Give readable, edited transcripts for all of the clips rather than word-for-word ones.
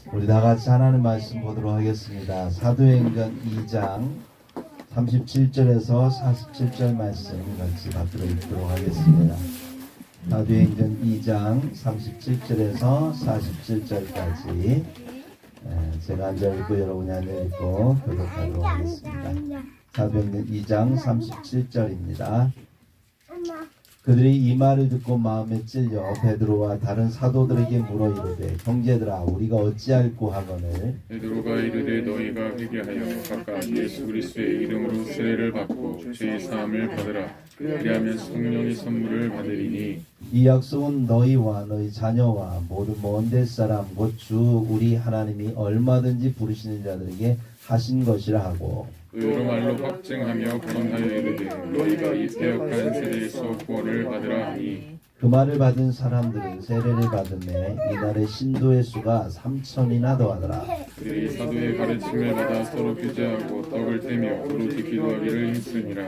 우리 다 같이 하나님 말씀 보도록 하겠습니다. 사도행전 2장 37절에서 47절 말씀 같이 받들어 읽도록 하겠습니다. 사도행전 2장 37절에서 47절까지 제가 앉아 읽고 여러분이 앉아 읽고 교독하도록 하겠습니다. 사도행전 2장 37절입니다. 그들이 이 말을 듣고 마음에 찔려 베드로와 다른 사도들에게 물어 이르되 형제들아 우리가 어찌할꼬 하거늘 베드로가 이르되 너희가 회개하여 각각 예수 그리스도의 이름으로 세례를 받고 죄의 사함을 받으라. 그리하면 성령의 선물을 받으리니 이 약속은 너희와 너희 자녀와 모든 먼 데 사람 곧 주 우리 하나님이 얼마든지 부르시는 자들에게 하신 것이라 하고 또 여러 말로 확증하며 권하여 이르되 너희가 이 패역한 세대에서 구원을 받으라 하니 그 말을 받은 사람들은 세례를 받음에 이날의 신도의 수가 3,000이나 더하더라. 그들이 사도의 가르침을 받아 서로 교제하고 떡을 떼며 오로지 기도하기를 힘쓰니라.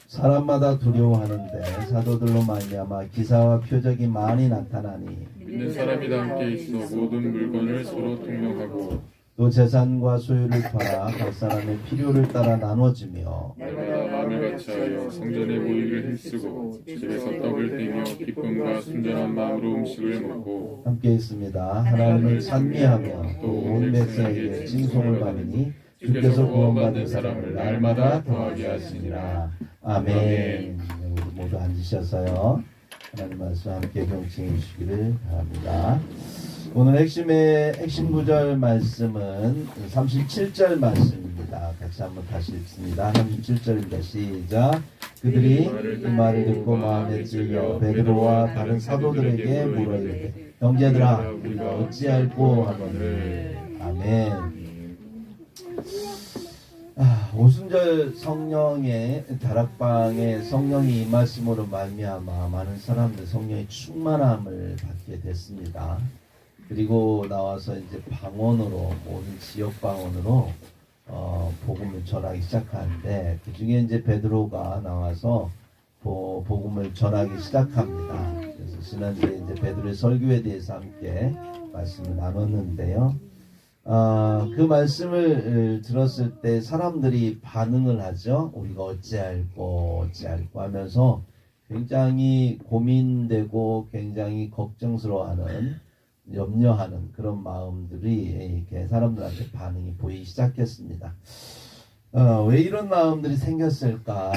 사람마다 두려워하는데 사도들로 말미암아 기사와 표적이 많이 나타나니 믿는 사람이 다 함께 있어 모든 물건을 서로 통용하고 또 재산과 소유를 팔아 각 사람의 필요를 따라 나눠주며 날마다 마음을 같이하여 성전에 모이기를 힘쓰고 집에서 떡을 떼며 기쁨과 순전한 마음으로 음식을 먹고 함께 있습니다. 하나님을 찬미하며 또 온 백성에게 칭송을 받으니 주께서 구원받는 사람을 날마다 더하게 하시니라. 아멘. 우리 모두 앉으셔서요. 하나님 말씀 함께 경청해 주시기를 바랍니다. 오늘 핵심 구절 말씀은 37절 말씀입니다. 같이 한번 다시 읽습니다. 37절입니다. 시작. 그들이 이 말을 듣고 마음에 찔려 베드로와 다른 사도들에게 물어 이르되 형제들아 우리가 어찌할꼬 하거늘. 아멘. 오순절 성령의 다락방에 성령이 임하심으로 말미암아 많은 사람들 성령의 충만함을 받게 됐습니다. 그리고 나와서 이제 방언으로 모든 지역 방언으로 복음을 전하기 시작하는데 그 중에 이제 베드로가 나와서 복음을 전하기 시작합니다. 그래서 지난주에 이제 베드로의 설교에 대해서 함께 말씀을 나눴는데요. 그 말씀을 들었을 때 사람들이 반응을 하죠. 우리가 어찌할꼬 하면서 굉장히 고민되고 굉장히 걱정스러워하는 염려하는 그런 마음들이 이렇게 사람들한테 반응이 보이기 시작했습니다. 왜 이런 마음들이 생겼을까?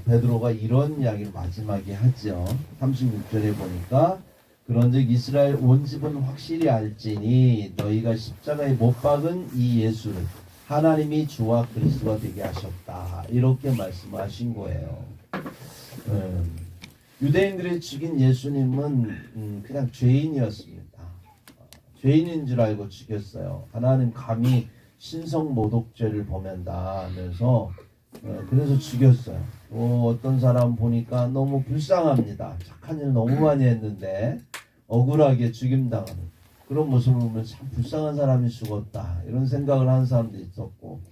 베드로가 이런 이야기를 마지막에 하죠. 36절에 보니까 그런즉 이스라엘 온 집은 확실히 알지니 너희가 십자가에 못 박은 이 예수를 하나님이 주와 그리스도가 되게 하셨다. 이렇게 말씀하신 거예요. 유대인들이 죽인 예수님은 그냥 죄인이었습니다. 죄인인 줄 알고 죽였어요. 하나님 감히 신성모독죄를 범한다 하면서 그래서 죽였어요. 어떤 사람 보니까 너무 불쌍합니다. 착한 일 너무 많이 했는데 억울하게 죽임당하는 그런 모습을 보면 참 불쌍한 사람이 죽었다 이런 생각을 하는 사람도 있었고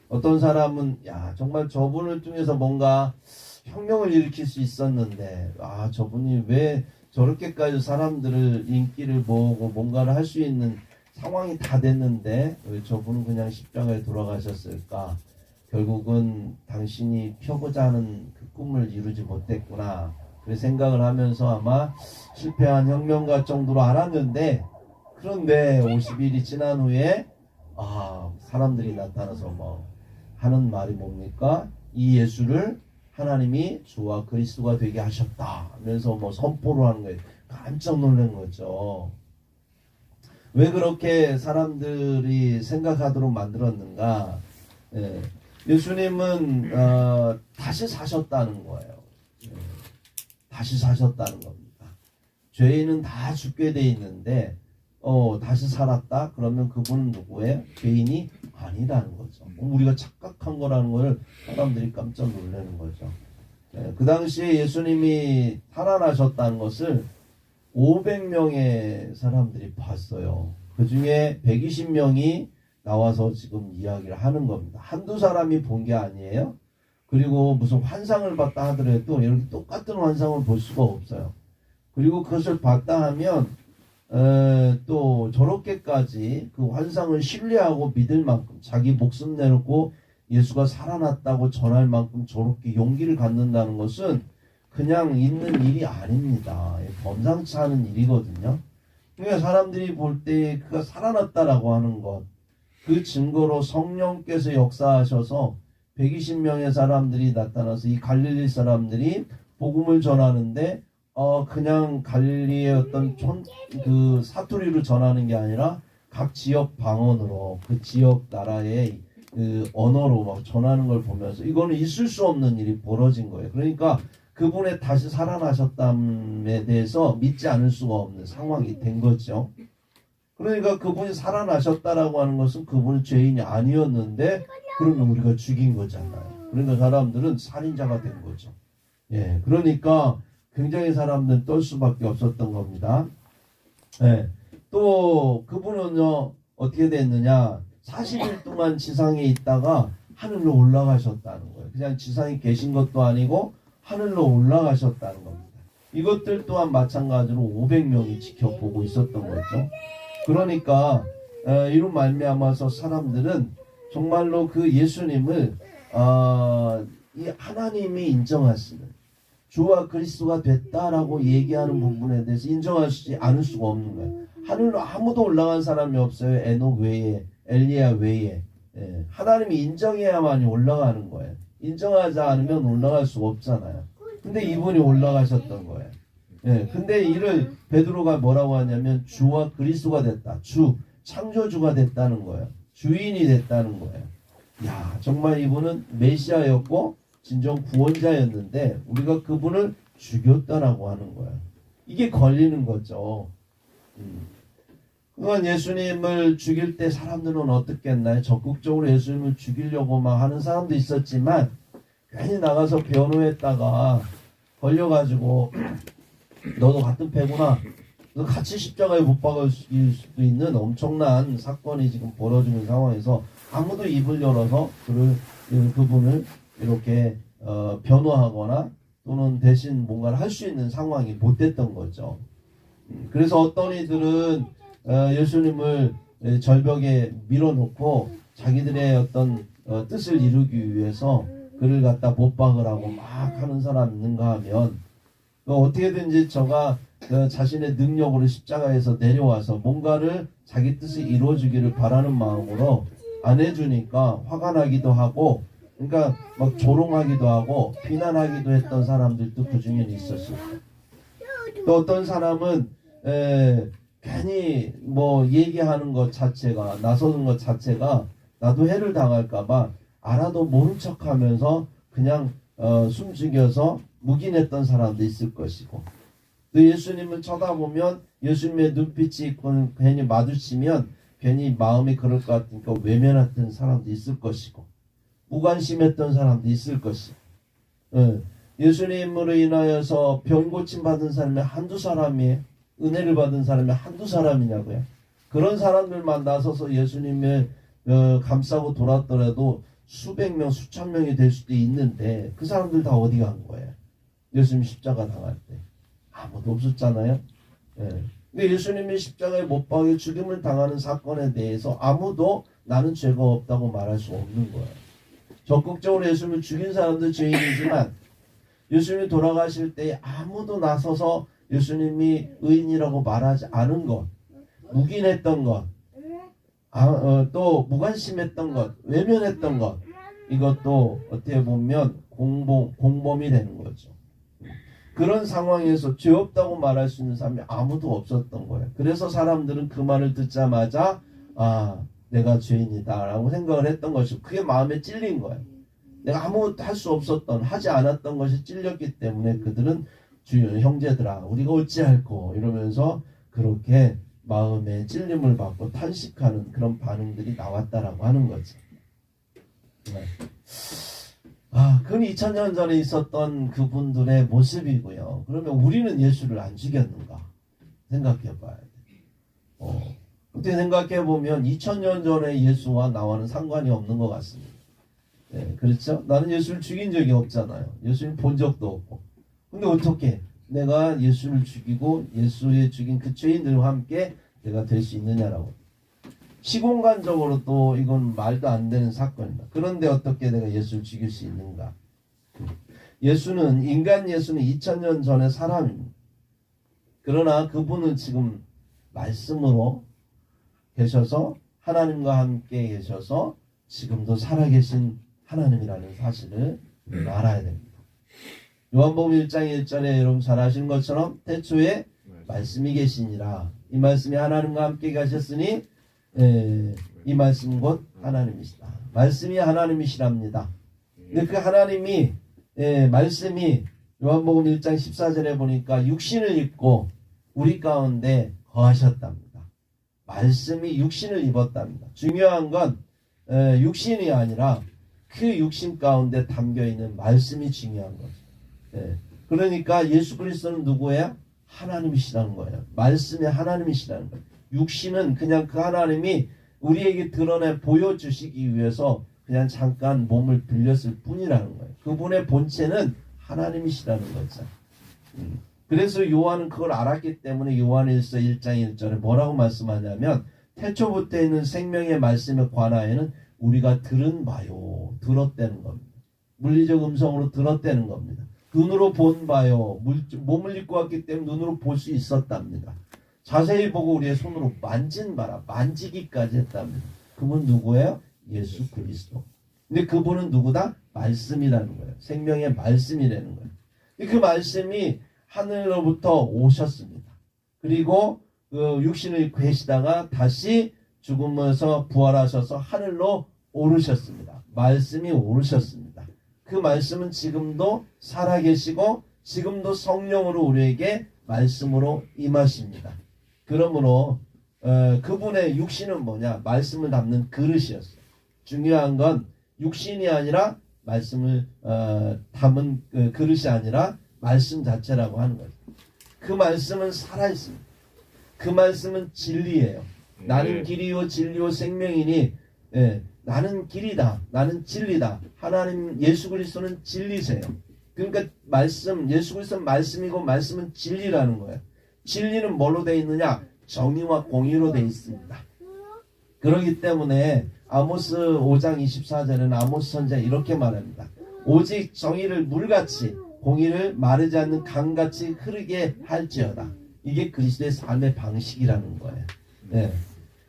어떤 사람은 야 정말 저분을 통해서 뭔가 혁명을 일으킬 수 있었는데 저분이 왜 저렇게까지 사람들을 인기를 모으고 뭔가를 할 수 있는 상황이 다 됐는데 왜 저분은 그냥 십자가에 돌아가셨을까? 결국은 당신이 펴고자 하는 그 꿈을 이루지 못했구나. 그런 생각을 하면서 아마 실패한 혁명가 정도로 알았는데 그런데 50일이 지난 후에 사람들이 나타나서 뭐 하는 말이 뭡니까? 이 예수를 하나님이 주와 그리스도가 되게 하셨다 하면서 뭐 선포를 하는 거예요. 깜짝 놀란 거죠. 왜 그렇게 사람들이 생각하도록 만들었는가? 예수님은 다시 사셨다는 거예요. 다시 사셨다는 겁니다. 죄인은 다 죽게 돼 있는데 다시 살았다? 그러면 그분은 누구예요? 죄인이 아니라는 거죠. 우리가 착각한 거라는 걸 사람들이 깜짝 놀라는 거죠. 그 당시에 예수님이 살아나셨다는 것을 500명의 사람들이 봤어요. 그 중에 120명이 나와서 지금 이야기를 하는 겁니다. 한두 사람이 본 게 아니에요. 그리고 무슨 환상을 봤다 하더라도 이렇게 똑같은 환상을 볼 수가 없어요. 그리고 그것을 봤다 하면 또 저렇게까지 그 환상을 신뢰하고 믿을 만큼 자기 목숨 내놓고 예수가 살아났다고 전할 만큼 저렇게 용기를 갖는다는 것은 그냥 있는 일이 아닙니다. 범상치 않은 일이거든요. 그러니까 사람들이 볼 때 그가 살아났다라고 하는 것, 그 증거로 성령께서 역사하셔서 120명의 사람들이 나타나서 이 갈릴리 사람들이 복음을 전하는데 그냥 갈릴리의 어떤 그 사투리로 전하는 게 아니라 각 지역 방언으로 그 지역 나라의 그 언어로 막 전하는 걸 보면서 이거는 있을 수 없는 일이 벌어진 거예요. 그러니까 그분의 다시 살아나셨담에 대해서 믿지 않을 수가 없는 상황이 된 거죠. 그러니까 그분이 살아나셨다라고 하는 것은 그분은 죄인이 아니었는데 그러면 우리가 죽인 거잖아요. 그러니까 사람들은 살인자가 된 거죠. 예, 그러니까 굉장히 사람들은 떨 수밖에 없었던 겁니다. 예, 또 그분은요 어떻게 됐느냐? 40일 동안 지상에 있다가 하늘로 올라가셨다는 거예요. 그냥 지상에 계신 것도 아니고 하늘로 올라가셨다는 겁니다. 이것들 또한 마찬가지로 500명이 지켜보고 있었던 거죠. 그러니까 이로 말미암아서 사람들은 정말로 그 예수님을 이 하나님이 인정하시는 주와 그리스도가 됐다라고 얘기하는 부분에 대해서 인정하시지 않을 수가 없는 거예요. 하늘로 아무도 올라간 사람이 없어요. 에녹 외에, 엘리야 외에. 하나님이 인정해야만이 올라가는 거예요. 인정하지 않으면 올라갈 수가 없잖아요. 근데 이분이 올라가셨던 거예요. 근데 이를 베드로가 뭐라고 하냐면 주와 그리스도가 됐다. 주, 창조주가 됐다는 거예요. 주인이 됐다는 거예요. 야, 정말 이분은 메시아였고 진정 구원자였는데 우리가 그분을 죽였다라고 하는 거예요. 이게 걸리는 거죠. 그건 예수님을 죽일 때 사람들은 어떻게 했나요? 적극적으로 예수님을 죽이려고 막 하는 사람도 있었지만 괜히 나가서 변호했다가 걸려가지고 너도 같은 패구나. 너 같이 십자가에 못 박을 수도 있는 엄청난 사건이 지금 벌어지는 상황에서 아무도 입을 열어서 그분을 이렇게 변호하거나 또는 대신 뭔가를 할 수 있는 상황이 못 됐던 거죠. 그래서 어떤 이들은 예수님을 절벽에 밀어놓고 자기들의 어떤 뜻을 이루기 위해서 그를 갖다 못 박으라고 막 하는 사람 있는가 하면 어떻게든지 저가 자신의 능력으로 십자가에서 내려와서 뭔가를 자기 뜻을 이루어주기를 바라는 마음으로 안 해주니까 화가 나기도 하고 그러니까 막 조롱하기도 하고 비난하기도 했던 사람들도 그 중에는 있었어요. 또 어떤 사람은 괜히 뭐 얘기하는 것 자체가 나서는 것 자체가 나도 해를 당할까봐 알아도 모른 척하면서 그냥 숨죽여서 묵인했던 사람도 있을 것이고 또 예수님을 쳐다보면 예수님의 눈빛이 괜히 마주치면 괜히 마음이 그럴 것 같으니까 외면했던 사람도 있을 것이고 무관심했던 사람도 있을 것이고 예수님으로 인하여서 병 고침 받은 사람이 한두 사람이에요? 은혜를 받은 사람이 한두 사람이냐고요? 그런 사람들만 나서서 예수님을 감싸고 돌았더라도 수백 명, 수천 명이 될 수도 있는데 그 사람들 다 어디 간 거예요? 예수님 십자가 당할 때 아무도 없었잖아요. 근데 예수님이 십자가에 못 박혀 죽임을 당하는 사건에 대해서 아무도 나는 죄가 없다고 말할 수 없는 거예요. 적극적으로 예수님을 죽인 사람도 죄인이지만 예수님이 돌아가실 때 아무도 나서서 예수님이 의인이라고 말하지 않은 것, 묵인했던 것, 또 무관심했던 것, 외면했던 것, 이것도 어떻게 보면 공범이 되는 거죠. 그런 상황에서 죄 없다고 말할 수 있는 사람이 아무도 없었던 거예요. 그래서 사람들은 그 말을 듣자마자 내가 죄인이다 라고 생각을 했던 것이고 그게 마음에 찔린 거예요. 내가 아무것도 할 수 없었던 하지 않았던 것이 찔렸기 때문에 그들은 주여 형제들아 우리가 어찌할꼬 이러면서 그렇게 마음에 찔림을 받고 탄식하는 그런 반응들이 나왔다라고 하는 거죠. 그건 2000년 전에 있었던 그분들의 모습이고요. 그러면 우리는 예수를 안 죽였는가 생각해 봐야 돼요. 그때 생각해 보면 2000년 전에 예수와 나와는 상관이 없는 것 같습니다. 그렇죠? 나는 예수를 죽인 적이 없잖아요. 예수님 본 적도 없고. 근데 어떻게 내가 예수를 죽이고 예수의 죽인 그 죄인들과 함께 내가 될 수 있느냐라고. 시공간적으로 또 이건 말도 안 되는 사건이다. 그런데 어떻게 내가 예수를 죽일 수 있는가? 예수는 인간 예수는 2000년 전의 사람입니다. 그러나 그분은 지금 말씀으로 계셔서 하나님과 함께 계셔서 지금도 살아계신 하나님이라는 사실을 알아야 됩니다. 요한복음 1장 1절에 여러분 잘 아시는 것처럼 태초에 말씀이 계시니라. 이 말씀이 하나님과 함께 가셨으니 이 말씀 곧 하나님이시다. 말씀이 하나님이시랍니다. 근데 그 하나님이 말씀이 요한복음 1장 14절에 보니까 육신을 입고 우리 가운데 거하셨답니다. 말씀이 육신을 입었답니다. 중요한 건 육신이 아니라 그 육신 가운데 담겨있는 말씀이 중요한 거죠. 그러니까 예수 그리스도는 누구예요? 하나님이시라는 거예요. 말씀이 하나님이시라는 거예요. 육신은 그냥 그 하나님이 우리에게 드러내 보여주시기 위해서 그냥 잠깐 몸을 빌렸을 뿐이라는 거예요. 그분의 본체는 하나님이시라는 거죠. 그래서 요한은 그걸 알았기 때문에 요한일서 1장 1절에 뭐라고 말씀하냐면 태초부터 있는 생명의 말씀에 관하여는 우리가 들은 바요. 들었다는 겁니다. 물리적 음성으로 들었다는 겁니다. 눈으로 본 바요. 몸을 입고 왔기 때문에 눈으로 볼 수 있었답니다. 자세히 보고 우리의 손으로 만진 바라. 만지기까지 했답니다. 그분 누구예요? 예수 그리스도. 근데 그분은 누구다? 말씀이라는 거예요. 생명의 말씀이라는 거예요. 그 말씀이 하늘로부터 오셨습니다. 그리고 그 육신을 입고 계시다가 다시 죽음에서 부활하셔서 하늘로 오르셨습니다. 말씀이 오르셨습니다. 그 말씀은 지금도 살아계시고 지금도 성령으로 우리에게 말씀으로 임하십니다. 그러므로 그분의 육신은 뭐냐? 말씀을 담는 그릇이었어요. 중요한 건 육신이 아니라 말씀을 담은 그릇이 아니라 말씀 자체라고 하는 거죠. 그 말씀은 살아있습니다. 그 말씀은 진리예요. 나는 길이요 진리요 생명이니 나는 길이다. 나는 진리다. 하나님 예수 그리스도는 진리세요. 그러니까 말씀 예수 그리스도는 말씀이고 말씀은 진리라는 거예요. 진리는 뭘로 되어 있느냐? 정의와 공의로 되어 있습니다. 그렇기 때문에 아모스 5장 24절에는 아모스 선지자 이렇게 말합니다. 오직 정의를 물같이 공의를 마르지 않는 강같이 흐르게 할지어다. 이게 그리스도의 삶의 방식이라는 거예요. 네.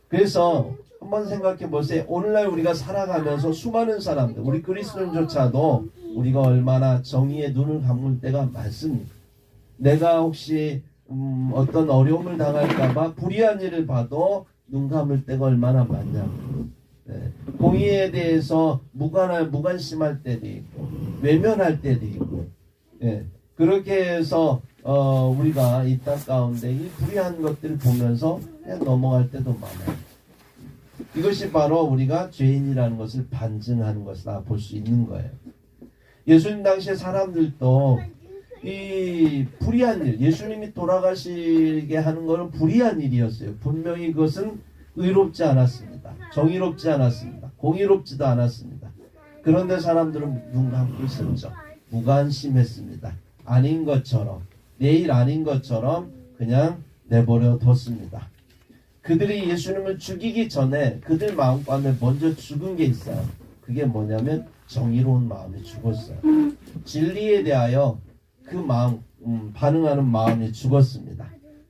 그래서 한번 생각해 보세요. 오늘날 우리가 살아가면서 수많은 사람들, 우리 그리스도인조차도 우리가 얼마나 정의의 눈을 감을 때가 많습니다. 내가 혹시 어떤 어려움을 당할까봐 불의한 일을 봐도 눈 감을 때가 얼마나 많냐고. 네. 공의에 대해서 무관심할 때도 있고 외면할 때도 있고 그렇게 해서 우리가 이 땅 가운데 이 불의한 것들을 보면서 그냥 넘어갈 때도 많아요. 이것이 바로 우리가 죄인이라는 것을 반증하는 것이다 볼 수 있는 거예요. 예수님 당시에 사람들도 이 불의한 일, 예수님이 돌아가시게 하는 것은 불의한 일이었어요. 분명히 그것은 의롭지 않았습니다. 정의롭지 않았습니다. 공의롭지도 않았습니다. 그런데 사람들은 눈 감고 있었죠. 무관심했습니다. 아닌 것처럼, 내일 아닌 것처럼 그냥 내버려 뒀습니다. 그들이 예수님을 죽이기 전에 그들 마음 가운데 먼저 죽은 게 있어요. 그게 뭐냐면 정의로운 마음이 죽었어요. 진리에 대하여 그 마음, 반응하는 마음이 죽었습니다.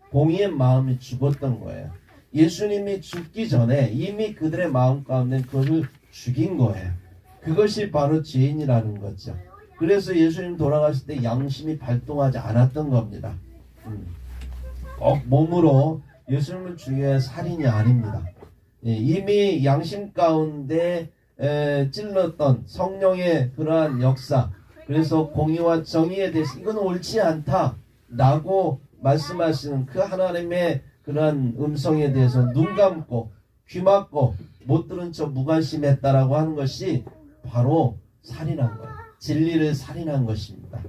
공의의 마음이 죽었던 거예요. 예수님이 죽기 전에 이미 그들의 마음 가운데 그것을 죽인 거예요. 그것이 바로 죄인이라는 거죠. 그래서 예수님 돌아가실 때 양심이 발동하지 않았던 겁니다. 꼭 몸으로 예수님을 죽여야 살인이 아닙니다. 이미 양심 가운데 찔렀던 성령의 그러한 역사, 그래서 공의와 정의에 대해서 이건 옳지 않다라고 말씀하시는 그 하나님의 그러한 음성에 대해서 눈 감고 귀 막고 못 들은 척 무관심했다라고 하는 것이 바로 살인한 거예요. 진리를 살인한 것입니다.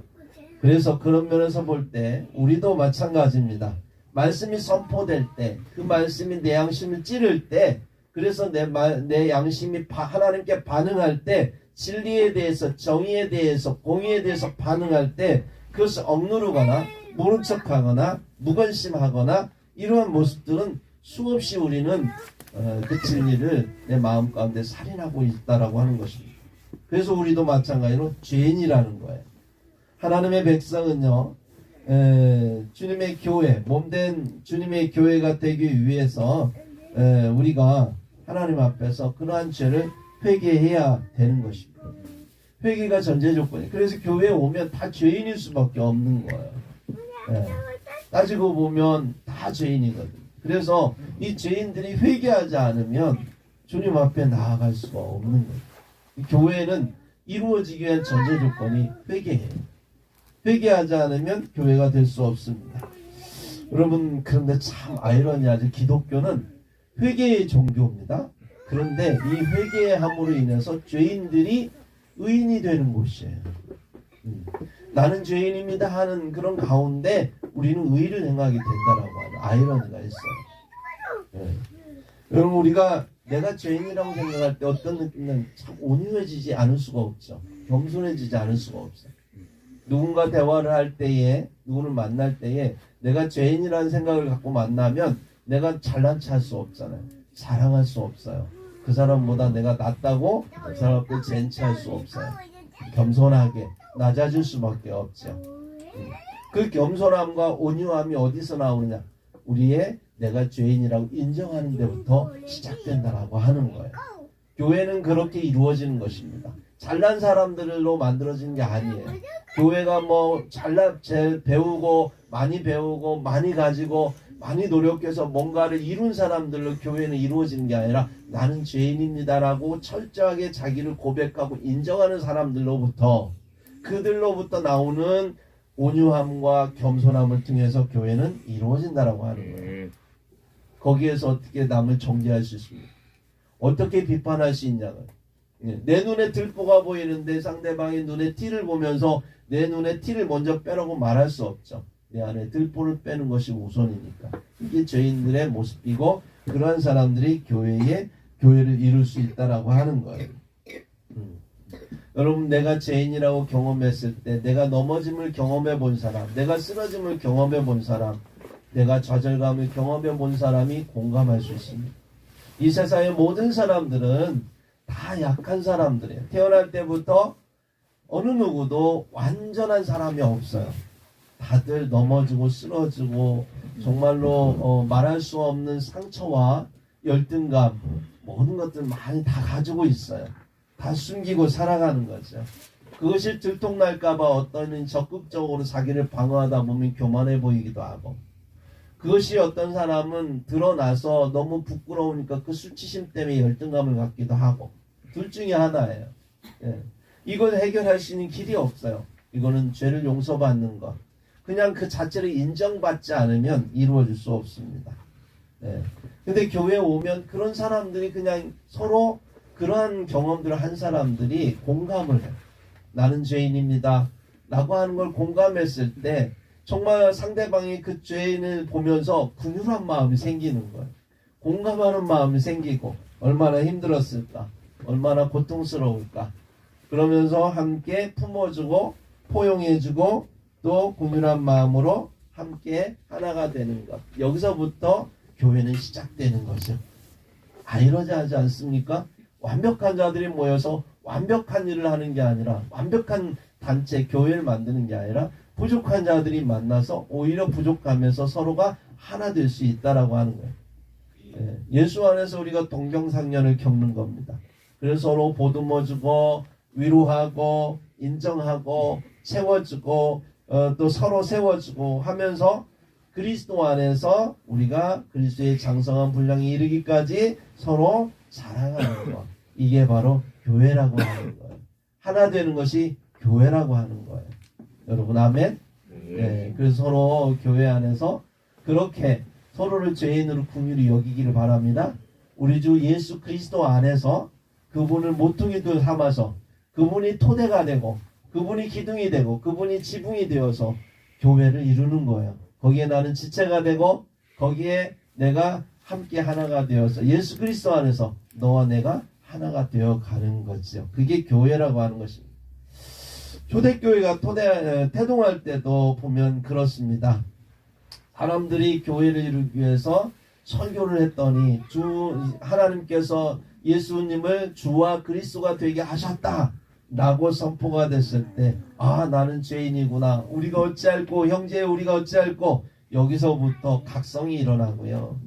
그래서 그런 면에서 볼 때 우리도 마찬가지입니다. 말씀이 선포될 때, 그 말씀이 내 양심을 찌를 때, 그래서 내 양심이 하나님께 반응할 때, 진리에 대해서, 정의에 대해서, 공의에 대해서 반응할 때, 그것을 억누르거나 모른 척하거나 무관심하거나 이러한 모습들은 수없이 우리는 그 진리를 내 마음 가운데 살인하고 있다라고 하는 것입니다. 그래서 우리도 마찬가지로 죄인이라는 거예요. 하나님의 백성은요, 주님의 교회, 몸된 주님의 교회가 되기 위해서 우리가 하나님 앞에서 그러한 죄를 회개해야 되는 것입니다. 회개가 전제 조건이에요. 그래서 교회에 오면 다 죄인일 수밖에 없는 거예요. 따지고 보면 다 죄인이거든요. 그래서 이 죄인들이 회개하지 않으면 주님 앞에 나아갈 수가 없는 거예요. 교회는 이루어지기 위한 전제 조건이 회개예요. 회개하지 않으면 교회가 될 수 없습니다. 여러분, 그런데 참 아이러니하죠. 기독교는 회개의 종교입니다. 그런데 이 회개함으로 인해서 죄인들이 의인이 되는 곳이에요. 나는 죄인입니다 하는 그런 가운데 우리는 의를 행하게 된다라고 하는 아이러니가 있어요. 여러분, 우리가 내가 죄인이라고 생각할 때 어떤 느낌은 참 온유해지지 않을 수가 없죠. 겸손해지지 않을 수가 없어요. 누군가 대화를 할 때에, 누구를 만날 때에 내가 죄인이라는 생각을 갖고 만나면 내가 잘난 체 할 수 없잖아요. 자랑할 수 없어요. 그 사람보다 내가 낫다고 그 사람 앞에 젠치할 수 없어요. 겸손하게 낮아질 수밖에 없죠. 그 겸손함과 온유함이 어디서 나오느냐? 우리의 내가 죄인이라고 인정하는 데부터 시작된다라고 하는 거예요. 교회는 그렇게 이루어지는 것입니다. 잘난 사람들로 만들어진 게 아니에요. 교회가 뭐 배우고 많이 가지고 많이 노력해서 뭔가를 이룬 사람들로 교회는 이루어지는 게 아니라 나는 죄인입니다라고 철저하게 자기를 고백하고 인정하는 사람들로부터, 그들로부터 나오는 온유함과 겸손함을 통해서 교회는 이루어진다라고 하는 거예요. 거기에서 어떻게 남을 정죄할 수 있습니까? 어떻게 비판할 수 있냐고요. 내 눈에 들보가 보이는데 상대방의 눈에 티를 보면서 내 눈에 티를 먼저 빼라고 말할 수 없죠. 내 안에 들보를 빼는 것이 우선이니까. 이게 죄인들의 모습이고, 그러한 사람들이 교회를 이룰 수 있다라고 하는 거예요. 여러분, 내가 죄인이라고 경험했을 때, 내가 넘어짐을 경험해 본 사람, 내가 쓰러짐을 경험해 본 사람, 내가 좌절감을 경험해 본 사람이 공감할 수 있습니다. 이 세상의 모든 사람들은 다 약한 사람들이에요. 태어날 때부터 어느 누구도 완전한 사람이 없어요. 다들 넘어지고 쓰러지고 정말로 말할 수 없는 상처와 열등감, 모든 것들 많이 다 가지고 있어요. 다 숨기고 살아가는 거죠. 그것이 들통날까봐 어떤 적극적으로 자기를 방어하다 보면 교만해 보이기도 하고, 그것이 어떤 사람은 드러나서 너무 부끄러우니까 그 수치심 때문에 열등감을 갖기도 하고, 둘 중에 하나예요. 이걸 해결할 수 있는 길이 없어요. 이거는 죄를 용서받는 것. 그냥 그 자체를 인정받지 않으면 이루어질 수 없습니다. 근데 교회에 오면 그런 사람들이 그냥 서로 그러한 경험들을 한 사람들이 공감을 해요. 나는 죄인입니다 라고 하는 걸 공감했을 때 정말 상대방이 그 죄인을 보면서 긍휼한 마음이 생기는 거예요. 공감하는 마음이 생기고, 얼마나 힘들었을까, 얼마나 고통스러울까. 그러면서 함께 품어주고 포용해주고 또 긍휼한 마음으로 함께 하나가 되는 것. 여기서부터 교회는 시작되는 거죠. 이러지 하지 않습니까? 완벽한 자들이 모여서 완벽한 일을 하는 게 아니라, 완벽한 단체 교회를 만드는 게 아니라 부족한 자들이 만나서 오히려 부족하면서 서로가 하나 될 수 있다라고 하는 거예요. 예수 안에서 우리가 동경상련을 겪는 겁니다. 그래서 서로 보듬어주고 위로하고 인정하고 세워주고 또 서로 세워주고 하면서 그리스도 안에서 우리가 그리스도의 장성한 분량에 이르기까지 서로 자랑하는 것. 이게 바로 교회라고 하는 거예요. 하나 되는 것이 교회라고 하는 거예요. 여러분, 아멘? 그래서 서로 교회 안에서 그렇게 서로를 죄인으로 긍휼히 여기기를 바랍니다. 우리 주 예수 그리스도 안에서 그분을 모퉁이들 삼아서 그분이 토대가 되고 그분이 기둥이 되고 그분이 지붕이 되어서 교회를 이루는 거예요. 거기에 나는 지체가 되고 거기에 내가 함께 하나가 되어서 예수 그리스도 안에서 너와 내가 하나가 되어 가는 거죠. 그게 교회라고 하는 것입니다. 초대교회가 태동할 때도 보면 그렇습니다. 사람들이 교회를 이루기 위해서 설교를 했더니 하나님께서 예수님을 주와 그리스도가 되게 하셨다 라고 선포가 됐을 때, 아, 나는 죄인이구나, 우리가 어찌할꼬, 형제 우리가 어찌할꼬, 여기서부터 각성이 일어나고요.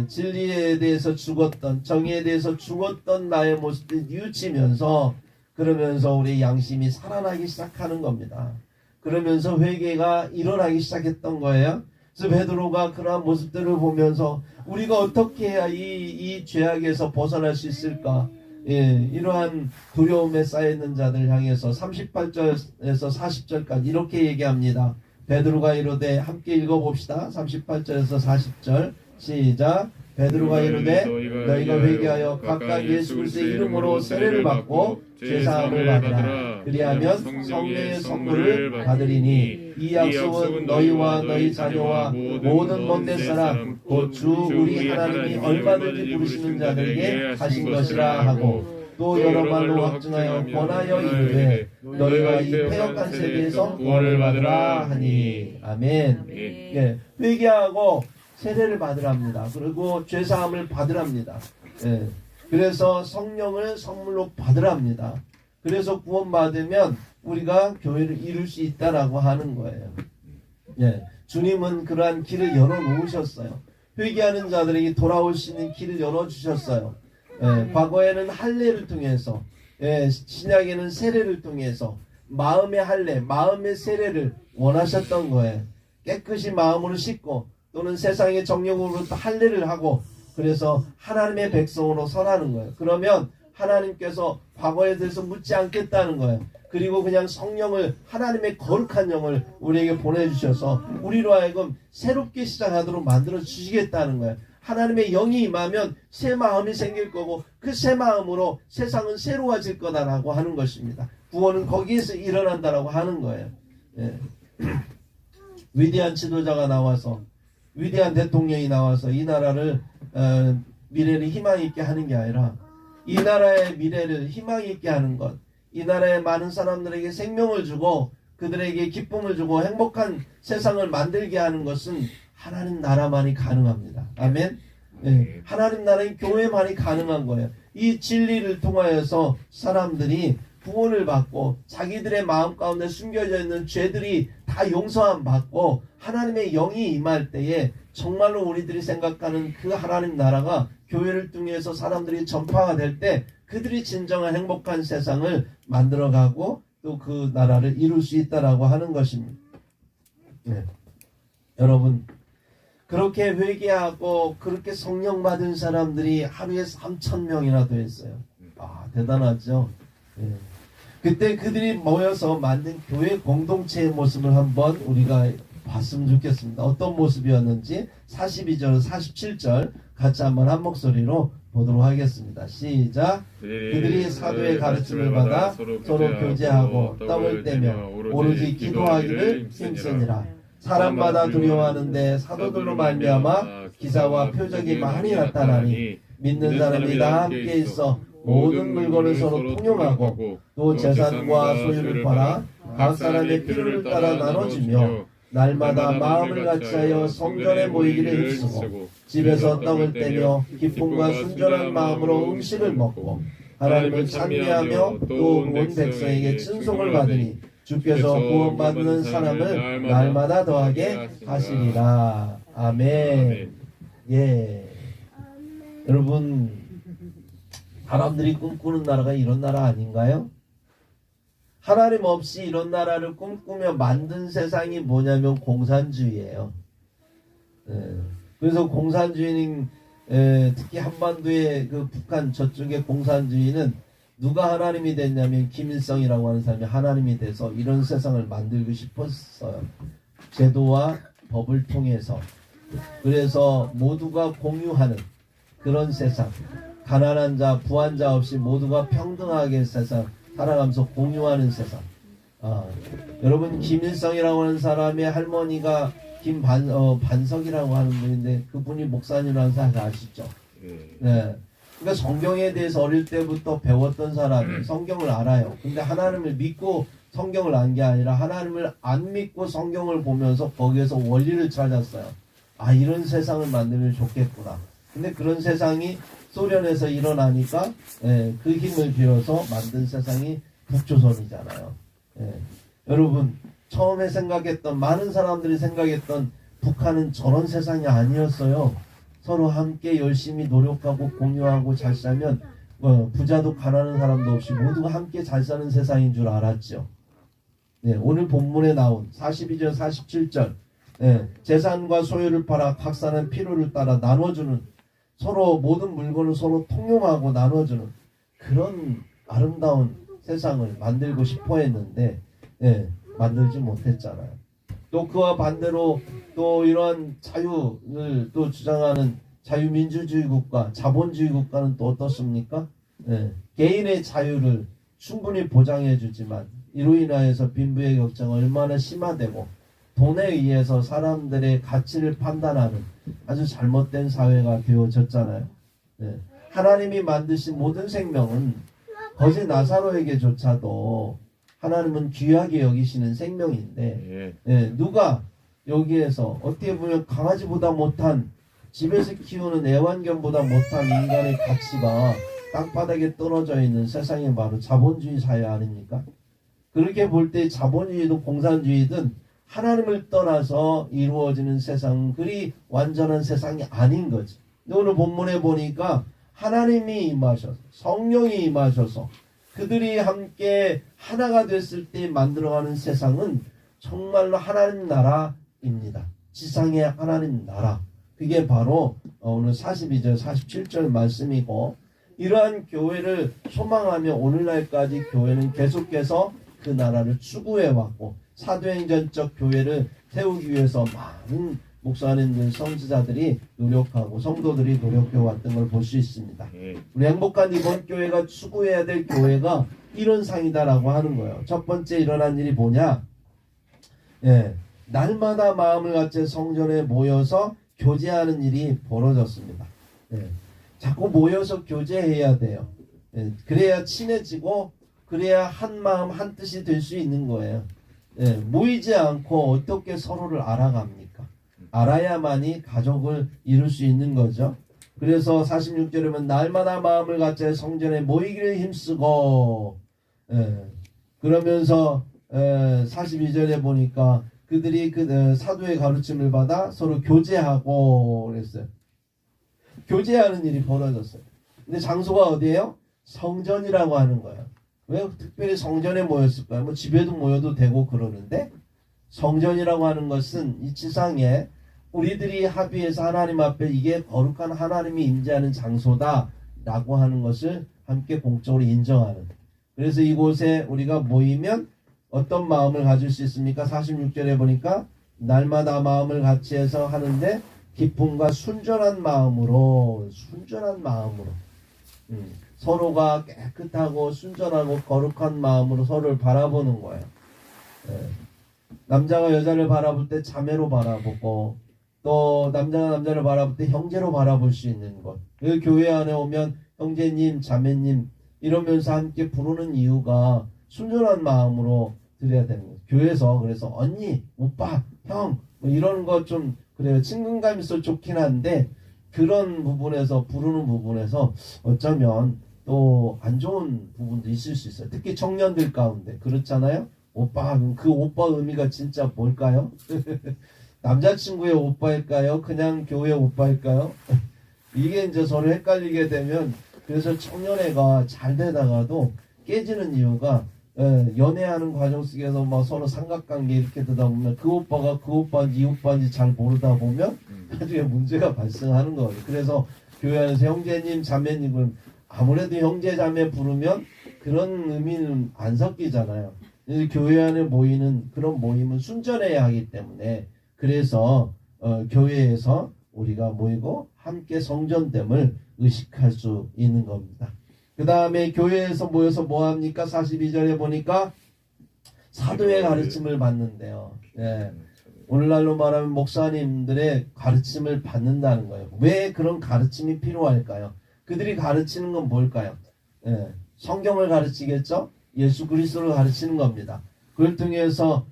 진리에 대해서 죽었던, 정의에 대해서 죽었던 나의 모습을 뉘우치면서, 그러면서 우리 양심이 살아나기 시작하는 겁니다. 그러면서 회개가 일어나기 시작했던 거예요. 그래서 베드로가 그러한 모습들을 보면서 우리가 어떻게 해야 이 죄악에서 벗어날 수 있을까? 이러한 두려움에 쌓여있는 자들 향해서 38절에서 40절까지 이렇게 얘기합니다. 베드로가 이르되, 함께 읽어봅시다. 38절에서 40절 시작. 베드로가 이르되 너희가 회개하여 각각 예수 그리스도의 이름으로 세례를 받고 죄사함을 받으라. 그리하면 성령의 선물을 받으리니 이 약속은 너희와 너희 자녀와 모든 먼데 사람 곧 주 우리 하나님이 얼마든지 부르시는 자들에게 하신 것이라 하고, 또 여러 말로 확증하여 권하여 이르되 너희가 이 패역한 세대에서 구원을 받으라 하니. 아멘. 예, 회개하고 세례를 받으랍니다. 그리고 죄사함을 받으랍니다. 예, 그래서 성령을 선물로 받으랍니다. 그래서 구원받으면 우리가 교회를 이룰 수 있다라고 하는 거예요. 예, 주님은 그러한 길을 열어놓으셨어요. 회개하는 자들에게 돌아올 수 있는 길을 열어주셨어요. 예, 과거에는 할례를 통해서, 신약에는 세례를 통해서 마음의 할례, 마음의 세례를 원하셨던 거예요. 깨끗이 마음으로 씻고 또는 세상의 정욕으로부터 할례를 하고, 그래서 하나님의 백성으로 선하는 거예요. 그러면 하나님께서 과거에 대해서 묻지 않겠다는 거예요. 그리고 그냥 성령을, 하나님의 거룩한 영을 우리에게 보내주셔서 우리로 하여금 새롭게 시작하도록 만들어 주시겠다는 거예요. 하나님의 영이 임하면 새 마음이 생길 거고, 그 새 마음으로 세상은 새로워질 거다라고 하는 것입니다. 구원은 거기에서 일어난다라고 하는 거예요. 예. 위대한 지도자가 나와서, 위대한 대통령이 나와서 이 나라를 미래를 희망 있게 하는 게 아니라, 이 나라의 미래를 희망 있게 하는 것, 이 나라의 많은 사람들에게 생명을 주고 그들에게 기쁨을 주고 행복한 세상을 만들게 하는 것은 하나님 나라만이 가능합니다. 아멘. 네, 하나님 나라의 교회만이 가능한 거예요. 이 진리를 통하여서 사람들이 구원을 받고 자기들의 마음 가운데 숨겨져 있는 죄들이 다 용서함 받고 하나님의 영이 임할 때에 정말로 우리들이 생각하는 그 하나님 나라가 교회를 통해서 사람들이 전파가 될 때 그들이 진정한 행복한 세상을 만들어가고 또 그 나라를 이룰 수 있다라고 하는 것입니다. 네. 여러분, 그렇게 회개하고 그렇게 성령 받은 사람들이 하루에 3,000명이나 됐어요. 아, 대단하죠. 네. 그때 그들이 모여서 만든 교회 공동체의 모습을 한번 우리가 봤으면 좋겠습니다. 어떤 모습이었는지 42절, 47절 같이 한번 한 목소리로 보도록 하겠습니다. 시작. 그들이 사도의 가르침을 받아 서로 교제하고 떡을 떼며 오로지 기도하기를 힘쓰니라. 사람마다 두려워하는데 사도들로 말미암아 기사와 표적이 많이 나타나니 믿는 사람이 다 함께 있어 모든 물건을 서로 통용하고 또 재산과 소유를 팔아 각 사람의 필요를 따라 나눠주며 날마다 마음을 같이하여 성전에 모이기를 힘쓰고 집에서 떡을 떼며 기쁨과 순전한 마음으로 음식을 먹고 하나님을 찬미하며 또 온 백성에게 칭송을 받으니 주께서 구원받는 사람을 날마다 더하게 하시리라. 아멘. 예. 여러분, 사람들이 꿈꾸는 나라가 이런 나라 아닌가요? 하나님 없이 이런 나라를 꿈꾸며 만든 세상이 뭐냐면 공산주의예요. 그래서 공산주의는 특히 한반도의 그 북한 저쪽의 공산주의는 누가 하나님이 됐냐면 김일성이라고 하는 사람이 하나님이 돼서 이런 세상을 만들고 싶었어요. 제도와 법을 통해서. 그래서 모두가 공유하는 그런 세상, 가난한 자, 부한 자 없이 모두가 평등하게 세상 살아가면서 공유하는 세상. 여러분, 김일성이라고 하는 사람의 할머니가 반석이라고 하는 분인데 그분이 목사님이라는 사실 아시죠? 네. 그러니까 성경에 대해서 어릴 때부터 배웠던 사람이 성경을 알아요. 근데 하나님을 믿고 성경을 안 게 아니라 하나님을 안 믿고 성경을 보면서 거기에서 원리를 찾았어요. 아, 이런 세상을 만들면 좋겠구나. 근데 그런 세상이 소련에서 일어나니까 그 힘을 빌어서 만든 세상이 북조선이잖아요. 여러분, 처음에 생각했던, 많은 사람들이 생각했던 북한은 저런 세상이 아니었어요. 서로 함께 열심히 노력하고 공유하고 잘 살면 부자도 가난한 사람도 없이 모두가 함께 잘 사는 세상인 줄 알았죠. 오늘 본문에 나온 42절 47절 재산과 소유를 팔아 각 사는 필요를 따라 나눠주는, 서로 모든 물건을 서로 통용하고 나눠주는 그런 아름다운 세상을 만들고 싶어 했는데 만들지 못했잖아요. 또 그와 반대로 또 이러한 자유를 또 주장하는 자유민주주의 국가, 자본주의 국가는 또 어떻습니까? 개인의 자유를 충분히 보장해 주지만 이로 인하여서 빈부의 격차가 얼마나 심화되고 돈에 의해서 사람들의 가치를 판단하는 아주 잘못된 사회가 되어졌잖아요. 하나님이 만드신 모든 생명은 거지 나사로에게조차도 하나님은 귀하게 여기시는 생명인데 누가 여기에서 어떻게 보면 강아지보다 못한, 집에서 키우는 애완견보다 못한 인간의 가치가 땅바닥에 떨어져 있는 세상이 바로 자본주의 사회 아닙니까? 그렇게 볼 때 자본주의든 공산주의든 하나님을 떠나서 이루어지는 세상, 그리 완전한 세상이 아닌 거지. 오늘 본문에 보니까 하나님이 임하셔서, 성령이 임하셔서 그들이 함께 하나가 됐을 때 만들어가는 세상은 정말로 하나님 나라입니다. 지상의 하나님 나라. 그게 바로 오늘 42절 47절 말씀이고, 이러한 교회를 소망하며 오늘날까지 교회는 계속해서 그 나라를 추구해왔고, 사도행전적 교회를 세우기 위해서 많은 목사님들, 선지자들이 노력하고 성도들이 노력해왔던 걸 볼 수 있습니다. 우리 행복한 이번 교회가 추구해야 될 교회가 이런 상이다라고 하는 거예요. 첫 번째 일어난 일이 뭐냐? 날마다 마음을 같이 성전에 모여서 교제하는 일이 벌어졌습니다. 자꾸 모여서 교제해야 돼요. 그래야 친해지고 그래야 한 마음 한 뜻이 될 수 있는 거예요. 모이지 않고 어떻게 서로를 알아갑니까? 알아야만이 가족을 이룰 수 있는 거죠. 그래서 46절에 보면 날마다 마음을 같이 성전에 모이기를 힘쓰고, 그러면서 42절에 보니까 그들이 그 사도의 가르침을 받아 서로 교제하고 그랬어요. 교제하는 일이 벌어졌어요. 근데 장소가 어디예요? 성전이라고 하는 거예요. 왜 특별히 성전에 모였을까요? 뭐 집에도 모여도 되고 그러는데, 성전이라고 하는 것은 이 지상에 우리들이 합의해서 하나님 앞에 이게 거룩한 하나님이 임재하는 장소다라고 하는 것을 함께 공적으로 인정하는. 그래서 이곳에 우리가 모이면 어떤 마음을 가질 수 있습니까? 46절에 보니까 날마다 마음을 같이 해서 하는데 기쁨과 순전한 마음으로 서로가 깨끗하고 순전하고 거룩한 마음으로 서로를 바라보는 거예요. 남자가 여자를 바라볼 때 자매로 바라보고, 또 남자가 남자를 바라볼 때 형제로 바라볼 수 있는 것. 그 교회 안에 오면 형제님, 자매님 이러면서 함께 부르는 이유가 순전한 마음으로 드려야 되는 거예요. 교회에서 그래서 언니, 오빠, 형 뭐 이런 거 좀 그래요. 친근감 있어 좋긴 한데, 그런 부분에서 부르는 부분에서 어쩌면 또 안 좋은 부분도 있을 수 있어요. 특히 청년들 가운데 그렇잖아요. 오빠, 그럼 그 오빠 의미가 진짜 뭘까요? 남자친구의 오빠일까요? 그냥 교회 오빠일까요? 이게 이제 서로 헷갈리게 되면, 그래서 청년회가 잘 되다가도 깨지는 이유가 연애하는 과정 속에서 막 서로 삼각관계 이렇게 되다 보면 그 오빠가 그 오빠인지 이 오빠인지 잘 모르다 보면 나중에 문제가 발생하는 거예요. 그래서 교회 안에서 형제님, 자매님은 아무래도 형제, 자매 부르면 그런 의미는 안 섞이잖아요. 그래서 교회 안에 모이는 그런 모임은 순전해야 하기 때문에, 그래서 교회에서 우리가 모이고 함께 성전됨을 의식할 수 있는 겁니다. 그 다음에 교회에서 모여서 뭐합니까? 42절에 보니까 사도의 가르침을 받는데요. 오늘날로 말하면 목사님들의 가르침을 받는다는 거예요. 왜 그런 가르침이 필요할까요? 그들이 가르치는 건 뭘까요? 성경을 가르치겠죠? 예수 그리스도를 가르치는 겁니다. 그걸 통해서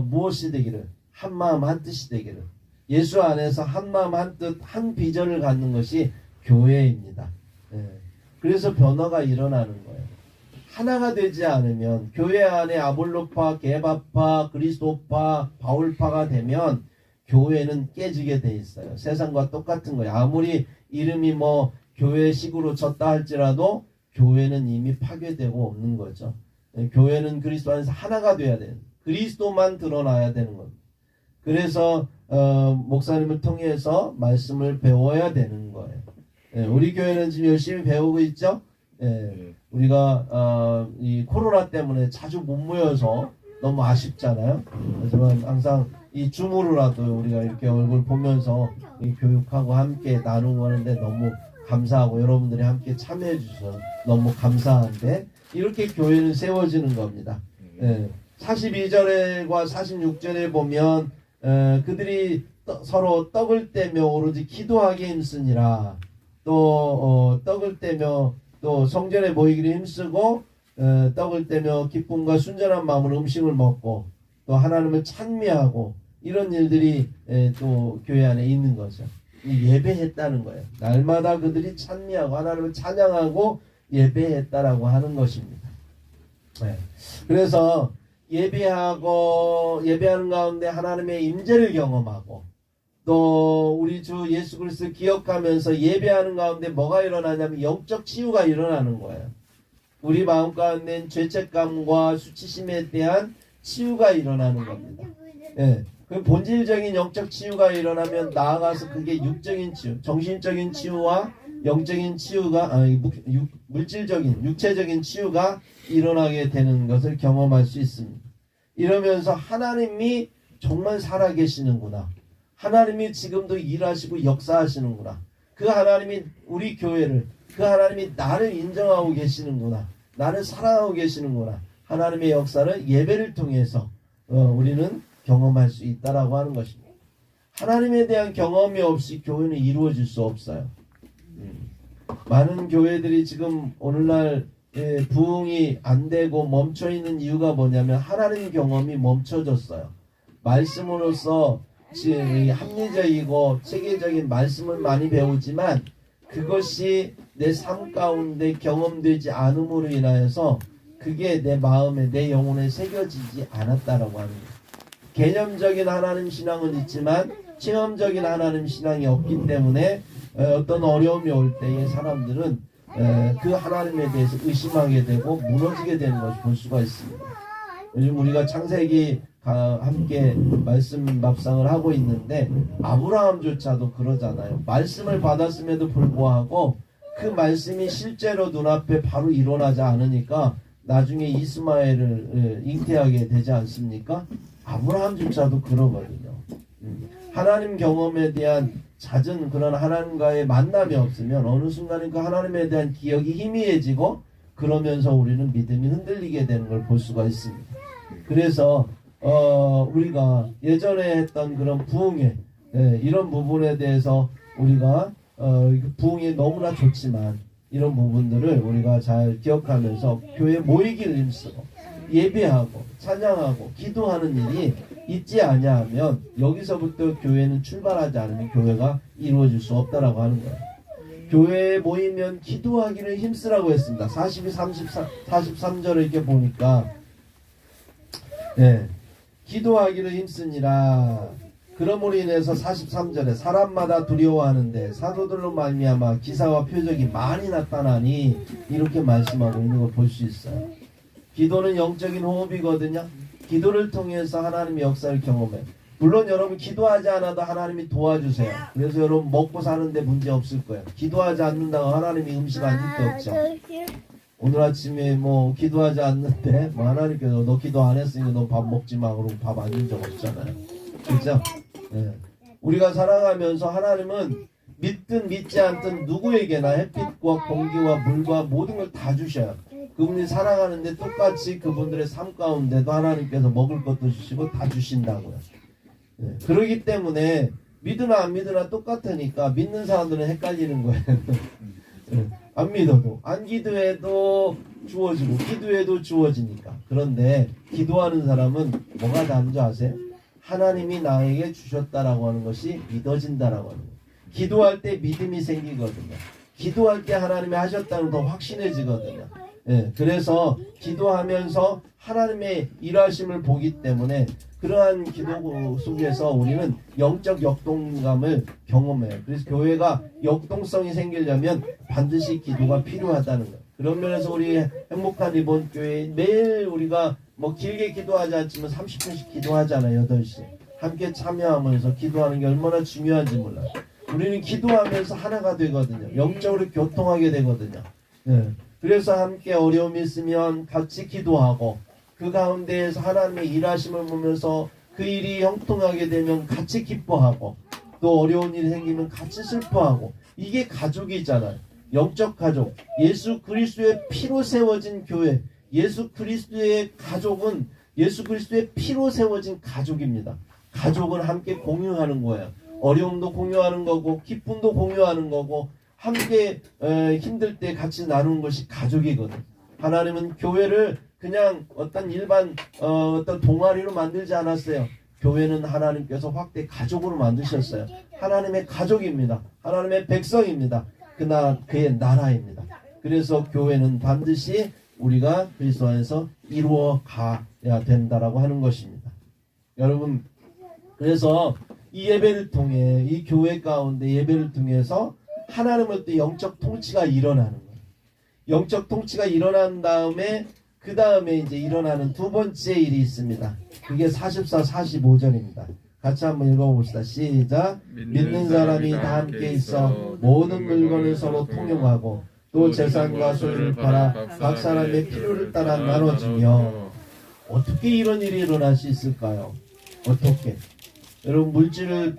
무엇이 되기를? 한마음 한뜻이 되기를. 예수 안에서 한마음 한뜻 한 비전을 갖는 것이 교회입니다. 그래서 변화가 일어나는 거예요. 하나가 되지 않으면 교회 안에 아볼로파, 게바파, 그리스도파, 바울파가 되면 교회는 깨지게 돼 있어요. 세상과 똑같은 거예요. 아무리 이름이 뭐 교회식으로 졌다 할지라도 교회는 이미 파괴되고 없는 거죠. 교회는 그리스도 안에서 하나가 돼야 돼요. 그리스도만 드러나야 되는 겁니다. 그래서 목사님을 통해서 말씀을 배워야 되는 거예요. 우리 교회는 지금 열심히 배우고 있죠. 우리가 이 코로나 때문에 자주 못 모여서 너무 아쉽잖아요. 하지만 항상 이 줌으로라도 우리가 이렇게 얼굴 보면서 이 교육하고 함께 나누고 하는데 너무 감사하고 여러분들이 함께 참여해 주셔서 너무 감사한데 이렇게 교회는 세워지는 겁니다. 42절과 46절에 보면 그들이 서로 떡을 떼며 오로지 기도하기에 힘쓰니라. 또 떡을 떼며 또 성전에 모이기를 힘쓰고 떡을 떼며 기쁨과 순전한 마음으로 음식을 먹고 또 하나님을 찬미하고 이런 일들이 또 교회 안에 있는 거죠. 예배했다는 거예요. 날마다 그들이 찬미하고 하나님을 찬양하고 예배했다라고 하는 것입니다. 그래서 예배하는 가운데 하나님의 임재를 경험하고 또 우리 주 예수 그리스도 기억하면서 예배하는 가운데 뭐가 일어나냐면 영적 치유가 일어나는 거예요. 우리 마음 가운데 죄책감과 수치심에 대한 치유가 일어나는 겁니다. 그 본질적인 영적 치유가 일어나면 나아가서 그게 육적인 치유, 정신적인 치유와 영적인 치유가 물질적인 육체적인 치유가 일어나게 되는 것을 경험할 수 있습니다. 이러면서 하나님이 정말 살아계시는구나. 하나님이 지금도 일하시고 역사하시는구나. 그 하나님이 우리 교회를, 그 하나님이 나를 인정하고 계시는구나. 나를 사랑하고 계시는구나. 하나님의 역사를 예배를 통해서 우리는 경험할 수 있다라고 하는 것입니다. 하나님에 대한 경험이 없이 교회는 이루어질 수 없어요. 많은 교회들이 지금 오늘날 부흥이 안 되고 멈춰 있는 이유가 뭐냐면 하나님 경험이 멈춰졌어요. 말씀으로서 합리적이고 체계적인 말씀을 많이 배우지만 그것이 내 삶 가운데 경험되지 않음으로 인하여서 그게 내 마음에 내 영혼에 새겨지지 않았다라고 하는 거예요. 개념적인 하나님 신앙은 있지만 체험적인 하나님 신앙이 없기 때문에 어떤 어려움이 올 때에 사람들은 그 하나님에 대해서 의심하게 되고 무너지게 되는 것을 볼 수가 있습니다. 요즘 우리가 창세기 함께 말씀 밥상을 하고 있는데 아브라함조차도 그러잖아요. 말씀을 받았음에도 불구하고 그 말씀이 실제로 눈앞에 바로 일어나지 않으니까 나중에 이스마엘을 잉태하게 되지 않습니까? 아브라함조차도 그러거든요. 하나님 경험에 대한 잦은 그런 하나님과의 만남이 없으면 어느 순간에 그 하나님에 대한 기억이 희미해지고 그러면서 우리는 믿음이 흔들리게 되는 걸 볼 수가 있습니다. 그래서 우리가 예전에 했던 그런 부흥회 이런 부분에 대해서 우리가 부흥이 너무나 좋지만 이런 부분들을 우리가 잘 기억하면서 교회 모이기를 힘쓰고 예배하고 찬양하고 기도하는 일이 있지 아니하면 여기서부터 교회는 출발하지 않으면 교회가 이루어질 수 없다라고 하는 거예요. 교회에 모이면 기도하기를 힘쓰라고 했습니다. 43절을 이렇게 보니까 기도하기를 힘쓰니라. 그러므로 인해서 43절에 사람마다 두려워하는데 사도들로 말미암아 기사와 표적이 많이 나타나니 이렇게 말씀하고 있는 걸 볼 수 있어요. 기도는 영적인 호흡이거든요. 기도를 통해서 하나님의 역사를 경험해요. 물론 여러분 기도하지 않아도 하나님이 도와주세요. 그래서 여러분 먹고 사는데 문제 없을 거예요. 기도하지 않는다고 하나님이 음식 안 줄 데 없죠. 오늘 아침에 뭐 기도하지 않는데 뭐 하나님께서 너 기도 안 했으니까 너 밥 먹지 마 그러고 밥 안 준 적 없잖아요. 그렇죠? 우리가 살아가면서 하나님은 믿든 믿지 않든 누구에게나 햇빛과 공기와 물과 모든 걸 다 주셔요. 그분이 살아가는데 똑같이 그분들의 삶 가운데도 하나님께서 먹을 것도 주시고 다 주신다고요. 그러기 때문에 믿으나 안 믿으나 똑같으니까 믿는 사람들은 헷갈리는 거예요. 안 믿어도 안 기도해도 주어지고 기도해도 주어지니까. 그런데 기도하는 사람은 뭐가 다른 줄 아세요? 하나님이 나에게 주셨다라고 하는 것이 믿어진다라고 하는 거예요. 기도할 때 믿음이 생기거든요. 기도할 때 하나님이 하셨다는 더 확신해지거든요. 예, 그래서 기도하면서 하나님의 일하심을 보기 때문에 그러한 기도 속에서 우리는 영적 역동감을 경험해요. 그래서 교회가 역동성이 생기려면 반드시 기도가 필요하다는 거예요. 그런 면에서 우리 행복한 리본 교회 매일 우리가 뭐 길게 기도하지 않지만 30분씩 기도하잖아요. 8시 함께 참여하면서 기도하는 게 얼마나 중요한지 몰라요. 우리는 기도하면서 하나가 되거든요. 영적으로 교통하게 되거든요. 예. 그래서 함께 어려움이 있으면 같이 기도하고 그 가운데에서 하나님의 일하심을 보면서 그 일이 형통하게 되면 같이 기뻐하고 또 어려운 일이 생기면 같이 슬퍼하고 이게 가족이잖아요. 영적 가족. 예수 그리스도의 피로 세워진 교회. 예수 그리스도의 가족은 예수 그리스도의 피로 세워진 가족입니다. 가족은 함께 공유하는 거예요. 어려움도 공유하는 거고 기쁨도 공유하는 거고 함께 힘들 때 같이 나누는 것이 가족이거든. 하나님은 교회를 그냥 어떤 일반 어떤 동아리로 만들지 않았어요. 교회는 하나님께서 확대 가족으로 만드셨어요. 하나님의 가족입니다. 하나님의 백성입니다. 그의 나라입니다. 그래서 교회는 반드시 우리가 그리스도 안에서 이루어 가야 된다라고 하는 것입니다. 여러분, 그래서 이 예배를 통해 이 교회 가운데 예배를 통해서 하나님의 또 영적 통치가 일어나는 거예요. 영적 통치가 일어난 다음에 그 다음에 이제 일어나는 두 번째 일이 있습니다. 그게 44, 45절입니다. 같이 한번 읽어봅시다. 시작. 믿는 사람이 다 함께 있어 모든 물건을 서로 통용하고 또 재산과 소유를 팔아 각 사람의 필요를 따라 나눠주며. 어떻게 이런 일이 일어날 수 있을까요? 어떻게? 여러분 물질을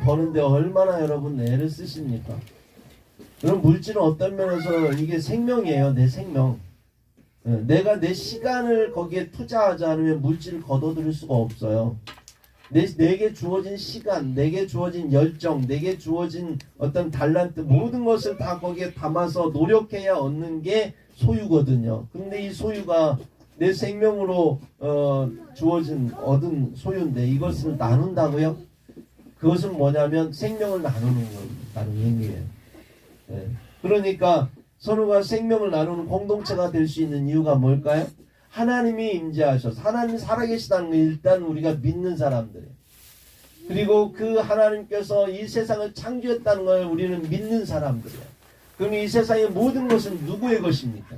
버는데 얼마나 여러분 애를 쓰십니까? 여러분 물질은 어떤 면에서 이게 생명이에요. 내 생명. 내가 내 시간을 거기에 투자하지 않으면 물질을 거둬들일 수가 없어요. 내게 주어진 시간, 내게 주어진 열정, 내게 주어진 어떤 달란트 모든 것을 다 거기에 담아서 노력해야 얻는 게 소유거든요. 근데 이 소유가 내 생명으로 얻은 소유인데 이것을 나눈다고요? 그것은 뭐냐면 생명을 나누는 의미예요. 그러니까 서로가 생명을 나누는 공동체가 될 수 있는 이유가 뭘까요? 하나님이 임재하셔서 하나님이 살아계시다는 걸 일단 우리가 믿는 사람들이에요. 그리고 그 하나님께서 이 세상을 창조했다는 걸 우리는 믿는 사람들이에요. 그럼 이 세상의 모든 것은 누구의 것입니까?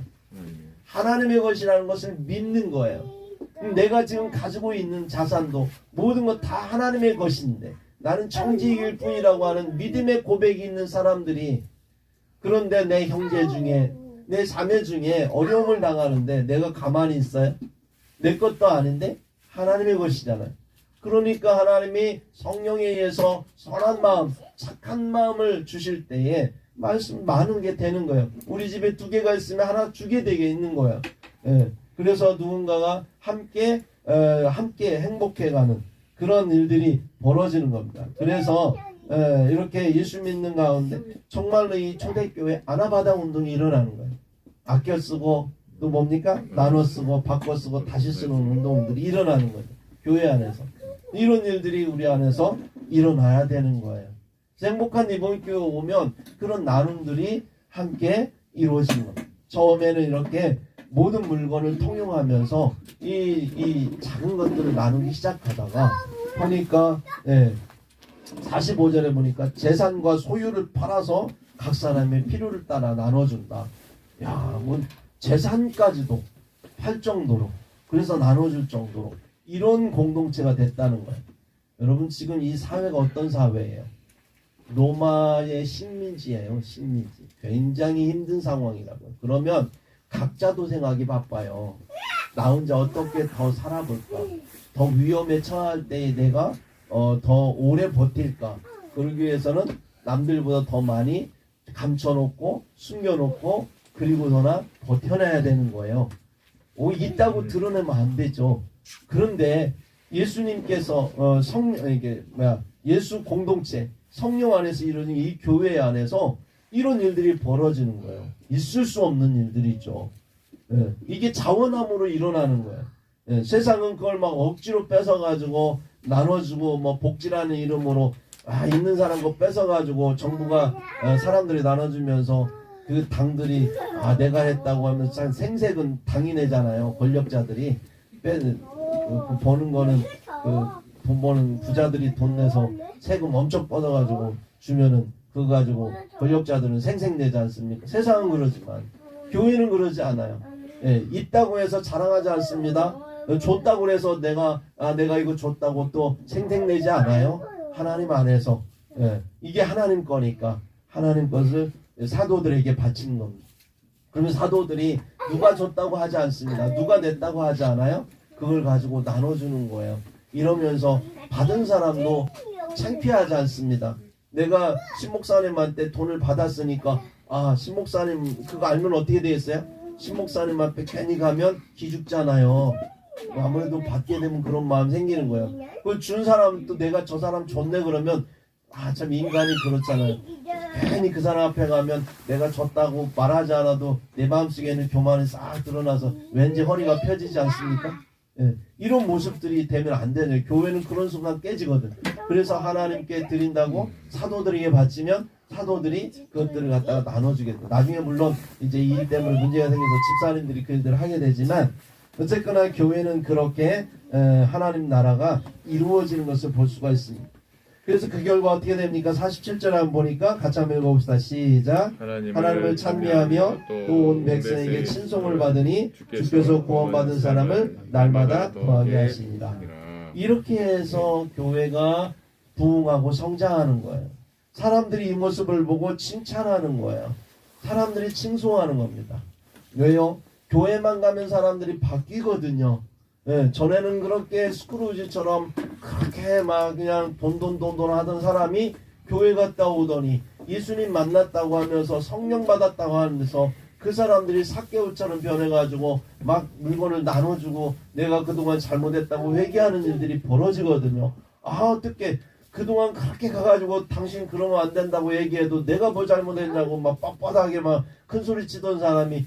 하나님의 것이라는 것을 믿는 거예요. 내가 지금 가지고 있는 자산도 모든 것 다 하나님의 것인데 나는 청지기일 뿐이라고 하는 믿음의 고백이 있는 사람들이, 그런데 내 형제 중에 내 자매 중에 어려움을 당하는데 내가 가만히 있어요? 내 것도 아닌데 하나님의 것이잖아요. 그러니까 하나님이 성령에 의해서 선한 마음, 착한 마음을 주실 때에 말씀 많은 게 되는 거예요. 우리 집에 2개가 있으면 하나 주게 되게 있는 거예요. 그래서 누군가가 함께 행복해가는 그런 일들이 벌어지는 겁니다. 그래서 이렇게 예수 믿는 가운데 정말로 이 초대교회 아나바다 운동이 일어나는 거예요. 아껴 쓰고 또 뭡니까? 나눠 쓰고 바꿔 쓰고 다시 쓰는 운동들이 일어나는 거죠. 교회 안에서. 이런 일들이 우리 안에서 일어나야 되는 거예요. 행복한 이번교회 오면 그런 나눔들이 함께 이루어지는 거예요. 처음에는 이렇게 모든 물건을 통용하면서 이 작은 것들을 나누기 시작하다가 보니까 45절에 보니까 재산과 소유를 팔아서 각 사람의 필요를 따라 나눠준다. 야, 뭐 재산까지도 팔 정도로, 그래서 나눠줄 정도로 이런 공동체가 됐다는 거예요. 여러분 지금 이 사회가 어떤 사회예요? 로마의 식민지예요. 식민지. 굉장히 힘든 상황이라고요. 그러면 각자 도생하기 바빠요. 나 혼자 어떻게 더 살아볼까? 더 위험에 처할 때에 내가 더 오래 버틸까? 그러기 위해서는 남들보다 더 많이 감춰놓고 숨겨놓고 그리고서나 버텨내야 되는 거예요. 있다고 드러내면 안 되죠. 그런데 예수님께서 예수 공동체 성령 안에서 이루어진 이 교회 안에서 이런 일들이 벌어지는 거예요. 있을 수 없는 일들이죠. 예, 이게 자원함으로 일어나는 거예요. 예, 세상은 그걸 막 억지로 뺏어가지고 나눠주고 뭐 복지라는 이름으로 있는 사람 거 뺏어가지고 정부가 사람들이 나눠주면서 그 당들이 내가 했다고 하면서 생색은 당이 내잖아요. 권력자들이 버는 거는 돈 버는 부자들이 돈 내서 세금 엄청 뻗어가지고 주면은 그거 가지고 권력자들은 생색 내지 않습니까? 세상은 그러지만 교회는 그러지 않아요. 예, 있다고 해서 자랑하지 않습니다. 줬다고 해서 내가 이거 줬다고 또 생색내지 않아요. 하나님 안에서. 예, 이게 하나님 거니까 하나님 것을 사도들에게 바치는 겁니다. 그러면 사도들이 누가 줬다고 하지 않습니다. 누가 냈다고 하지 않아요. 그걸 가지고 나눠주는 거예요. 이러면서 받은 사람도 창피하지 않습니다. 내가 신목사님한테 돈을 받았으니까 신목사님 그거 알면 어떻게 되겠어요? 신목사님 앞에 괜히 가면 기죽잖아요. 아무래도 받게 되면 그런 마음 생기는 거예요. 그걸 준 사람 또 내가 저 사람 줬네 그러면 참 인간이 그렇잖아요. 괜히 그 사람 앞에 가면 내가 줬다고 말하지 않아도 내 마음속에는 교만이 싹 드러나서 왠지 허리가 펴지지 않습니까? 예, 이런 모습들이 되면 안 되네요. 교회는 그런 순간 깨지거든. 그래서 하나님께 드린다고 사도들에게 바치면 사도들이 그것들을 갖다가 나눠주겠다. 나중에 물론 이제 이 일 때문에 문제가 생겨서 집사님들이 그 일들을 하게 되지만 어쨌거나 교회는 그렇게 하나님 나라가 이루어지는 것을 볼 수가 있습니다. 그래서 그 결과 어떻게 됩니까? 47절에 한번 보니까 같이 한번 읽어봅시다. 시작. 하나님을 찬미하며 또 온 백성에게 친송을 받으니 주께서 구원받은 사람을 날마다 더하게 하시니라. 이렇게 해서 교회가 부흥하고 성장하는 거예요. 사람들이 이 모습을 보고 칭찬하는 거예요. 사람들이 칭송하는 겁니다. 왜요? 교회만 가면 사람들이 바뀌거든요. 예, 전에는 그렇게 스크루지처럼 그렇게 막 그냥 돈 하던 사람이 교회 갔다 오더니 예수님 만났다고 하면서 성령 받았다고 하면서 그 사람들이 삭개오처럼 변해가지고 막 물건을 나눠주고 내가 그동안 잘못했다고 회개하는 일들이 벌어지거든요. 어떻게 그동안 그렇게 가가지고 당신 그러면 안 된다고 얘기해도 내가 뭐 잘못했냐고 막 빳빳하게 막 큰소리 치던 사람이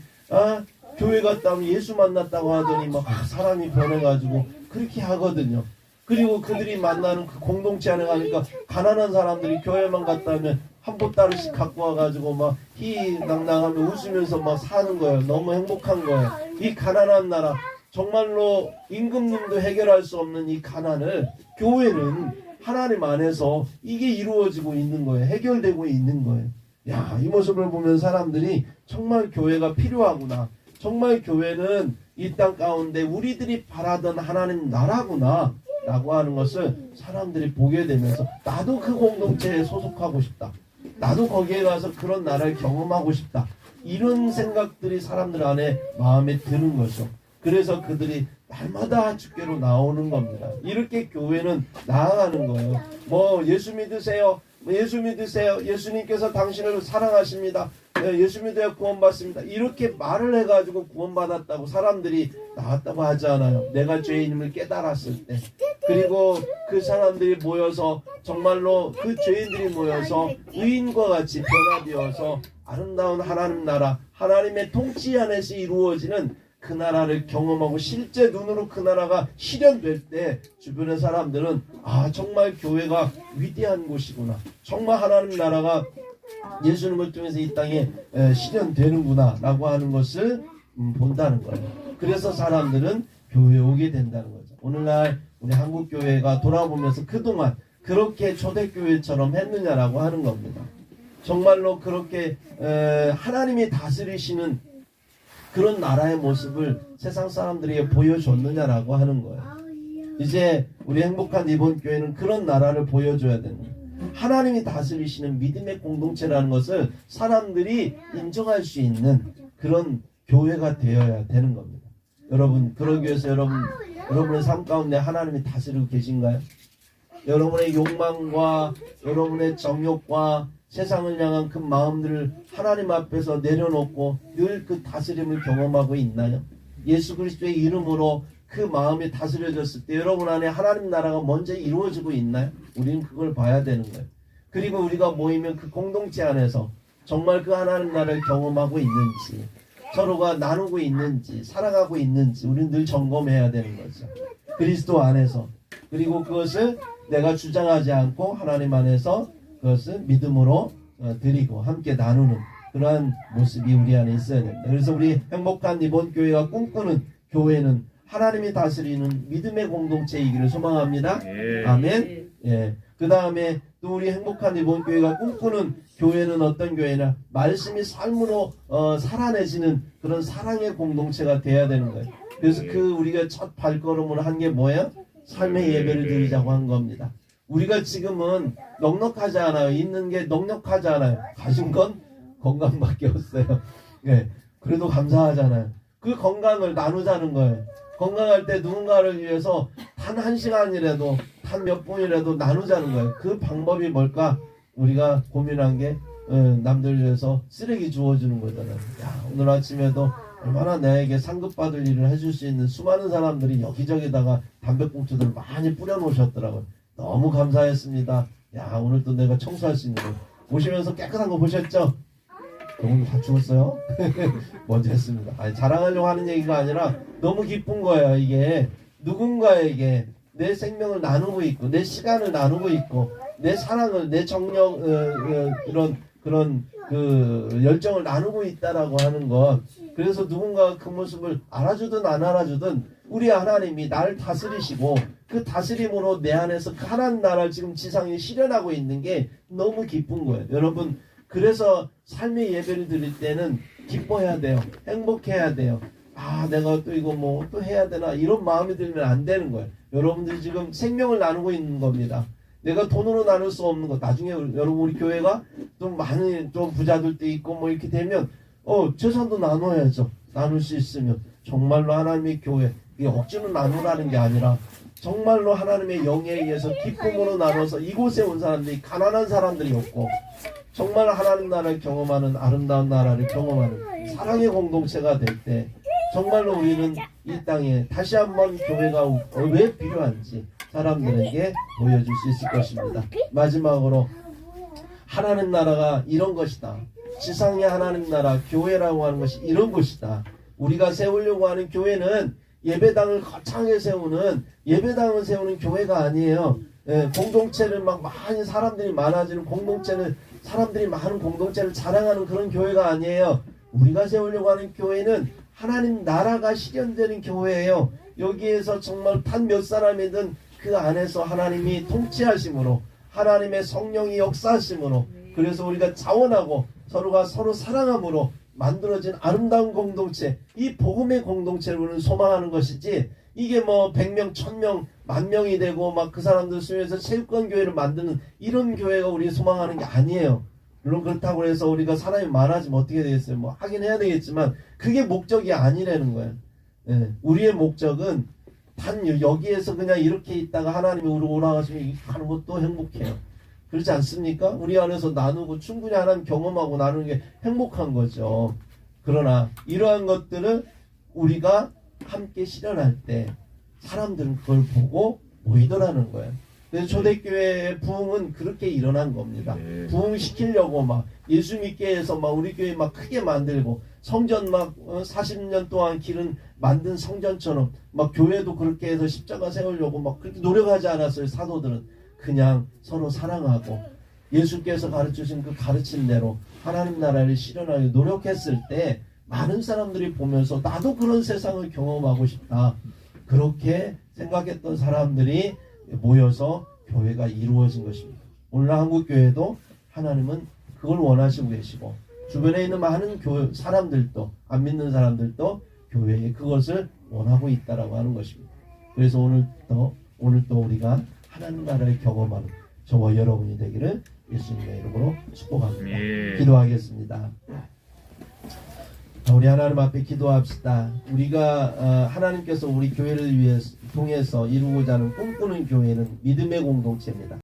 교회 갔다 오면 예수 만났다고 하더니 막 사람이 변해가지고 그렇게 하거든요. 그리고 그들이 만나는 그 공동체 안에 가니까 가난한 사람들이 교회만 갔다 오면 한 보따리씩 갖고 와가지고 막 희낭낭하며 웃으면서 막 사는 거예요. 너무 행복한 거예요. 이 가난한 나라, 정말로 임금님도 해결할 수 없는 이 가난을 교회는 하나님 안에서 이게 이루어지고 있는 거예요. 해결되고 있는 거예요. 야, 이 모습을 보면 사람들이 정말 교회가 필요하구나. 정말 교회는 이 땅 가운데 우리들이 바라던 하나님 나라구나 라고 하는 것을 사람들이 보게 되면서 나도 그 공동체에 소속하고 싶다. 나도 거기에 가서 그런 나라를 경험하고 싶다. 이런 생각들이 사람들 안에 마음에 드는 거죠. 그래서 그들이 날마다 주께로 나오는 겁니다. 이렇게 교회는 나아가는 거예요. 뭐 예수 믿으세요. 예수 믿으세요. 예수님께서 당신을 사랑하십니다. 예수 믿어야 구원받습니다. 이렇게 말을 해가지고 구원받았다고 사람들이 나왔다고 하지 않아요. 내가 죄인임을 깨달았을 때. 그리고 그 사람들이 모여서 정말로 그 죄인들이 모여서 의인과 같이 변화되어서 아름다운 하나님 나라, 하나님의 통치 안에서 이루어지는 그 나라를 경험하고 실제 눈으로 그 나라가 실현될 때 주변의 사람들은 정말 교회가 위대한 곳이구나. 정말 하나님 나라가 예수님을 통해서 이 땅에 실현되는구나 라고 하는 것을 본다는 거예요. 그래서 사람들은 교회에 오게 된다는 거죠. 오늘날 우리 한국교회가 돌아보면서 그동안 그렇게 초대교회처럼 했느냐라고 하는 겁니다. 정말로 그렇게 하나님이 다스리시는 그런 나라의 모습을 세상 사람들에게 보여줬느냐라고 하는 거예요. 이제 우리 행복한 이번 교회는 그런 나라를 보여줘야 됩니다. 하나님이 다스리시는 믿음의 공동체라는 것을 사람들이 인정할 수 있는 그런 교회가 되어야 되는 겁니다. 여러분, 그러기 위해서 여러분의 삶 가운데 하나님이 다스리고 계신가요? 여러분의 욕망과 여러분의 정욕과 세상을 향한 그 마음들을 하나님 앞에서 내려놓고 늘 그 다스림을 경험하고 있나요? 예수 그리스도의 이름으로 그 마음이 다스려졌을 때 여러분 안에 하나님 나라가 먼저 이루어지고 있나요? 우리는 그걸 봐야 되는 거예요. 그리고 우리가 모이면 그 공동체 안에서 정말 그 하나님 나라를 경험하고 있는지, 서로가 나누고 있는지 살아가고 있는지 우리는 늘 점검해야 되는 거죠. 그리스도 안에서. 그리고 그것을 내가 주장하지 않고 하나님 안에서 그것을 믿음으로 드리고 함께 나누는 그러한 모습이 우리 안에 있어야 됩니다. 그래서 우리 행복한 이번 교회가 꿈꾸는 교회는 하나님이 다스리는 믿음의 공동체이기를 소망합니다. 아멘. 예. 그 다음에 또 우리 행복한 이번 교회가 꿈꾸는 교회는 어떤 교회나 말씀이 삶으로 살아내지는 그런 사랑의 공동체가 돼야 되는 거예요. 그래서 그 우리가 첫 발걸음을 한 게 뭐예요? 삶의 예배를 드리자고 한 겁니다. 우리가 지금은 넉넉하지 않아요. 있는 게 넉넉하지 않아요. 가진 건 건강밖에 없어요. 예. 그래도 감사하잖아요. 그 건강을 나누자는 거예요. 건강할 때 누군가를 위해서 단 1시간이라도 단 몇 분이라도 나누자는 거예요. 그 방법이 뭘까? 우리가 고민한 게 남들 위해서 쓰레기 주워주는 거잖아요. 야, 오늘 아침에도 얼마나 나에게 상급받을 일을 해줄 수 있는 수많은 사람들이 여기저기다가 담배꽁초들을 많이 뿌려놓으셨더라고요. 너무 감사했습니다. 야, 오늘 또 내가 청소할 수 있는 거 보시면서 깨끗한 거 보셨죠? 오늘 다 죽었어요? 먼저 했습니다. 아니, 자랑하려고 하는 얘기가 아니라 너무 기쁜 거예요. 이게 누군가에게 내 생명을 나누고 있고 내 시간을 나누고 있고 내 사랑을 내 정력 그런 그 열정을 나누고 있다라고 하는 것. 그래서 누군가가 그 모습을 알아주든 안 알아주든 우리 하나님이 나를 다스리시고 그 다스림으로 내 안에서 그 하나님 나라를 지금 지상에 실현하고 있는 게 너무 기쁜 거예요. 여러분, 그래서 삶의 예배를 드릴 때는 기뻐해야 돼요. 행복해야 돼요. 아, 내가 또 이거 뭐 또 해야 되나 이런 마음이 들면 안 되는 거예요. 여러분들이 지금 생명을 나누고 있는 겁니다. 내가 돈으로 나눌 수 없는 거. 나중에 여러분 우리 교회가 좀 많은 좀 부자들도 있고 뭐 이렇게 되면 재산도 나눠야죠. 나눌 수 있으면 정말로 하나님의 교회 이게 억지로 나누라는 게 아니라 정말로 하나님의 영에 의해서 기쁨으로 나눠서 이곳에 온 사람들이 가난한 사람들이 없고 정말 하나님 나라를 경험하는 아름다운 나라를 경험하는 사랑의 공동체가 될 때 정말로 우리는 이 땅에 다시 한번 교회가 왜 필요한지 사람들에게 보여줄 수 있을 것입니다. 마지막으로 하나님 나라가 이런 것이다. 지상의 하나님 나라 교회라고 하는 것이 이런 곳이다. 우리가 세우려고 하는 교회는 예배당을 거창하게 세우는 예배당을 세우는 교회가 아니에요. 공동체를 막 많이 사람들이 많아지는 공동체를 사람들이 많은 공동체를 자랑하는 그런 교회가 아니에요. 우리가 세우려고 하는 교회는 하나님 나라가 실현되는 교회예요. 여기에서 정말 단 몇 사람이든 그 안에서 하나님이 통치하심으로 하나님의 성령이 역사하심으로 그래서 우리가 자원하고 서로가 서로 사랑함으로 만들어진 아름다운 공동체, 이 복음의 공동체를 우리는 소망하는 것이지 이게 뭐 100명, 1000명, 10,000명이 되고 막 그 사람들 수용해서 체육관 교회를 만드는 이런 교회가 우리 소망하는 게 아니에요. 물론 그렇다고 해서 우리가 사람이 많아지면 어떻게 되겠어요? 뭐 하긴 해야 되겠지만 그게 목적이 아니라는 거예요. 우리의 목적은 단 여기에서 그냥 이렇게 있다가 하나님이 우리 오라가시면 하는 것도 행복해요. 그렇지 않습니까? 우리 안에서 나누고 충분히 하나님 경험하고 나누는 게 행복한 거죠. 그러나 이러한 것들을 우리가 함께 실현할 때 사람들은 그걸 보고 모이더라는 거예요. 그래서 초대교회의 부흥은 그렇게 일어난 겁니다. 부흥시키려고 막 예수 믿게 해서 막 우리 교회 막 크게 만들고 성전 막 40년 동안 기른 만든 성전처럼 막 교회도 그렇게 해서 십자가 세우려고 막 그렇게 노력하지 않았어요. 사도들은 그냥 서로 사랑하고 예수께서 가르치신 그 가르침대로 하나님 나라를 실현하려 노력했을 때 많은 사람들이 보면서 나도 그런 세상을 경험하고 싶다. 그렇게 생각했던 사람들이 모여서 교회가 이루어진 것입니다. 오늘 한국교회도 하나님은 그걸 원하시고 계시고 주변에 있는 많은 사람들도 안 믿는 사람들도 교회에 그것을 원하고 있다라고 하는 것입니다. 그래서 오늘 또 우리가 하나님 나라를 경험하는 저와 여러분이 되기를 예수님의 이름으로 축복합니다. 기도하겠습니다. 우리 하나님 앞에 기도합시다. 우리가 하나님께서 우리 교회를 통해서 이루고자 하는 꿈꾸는 교회는 믿음의 공동체입니다.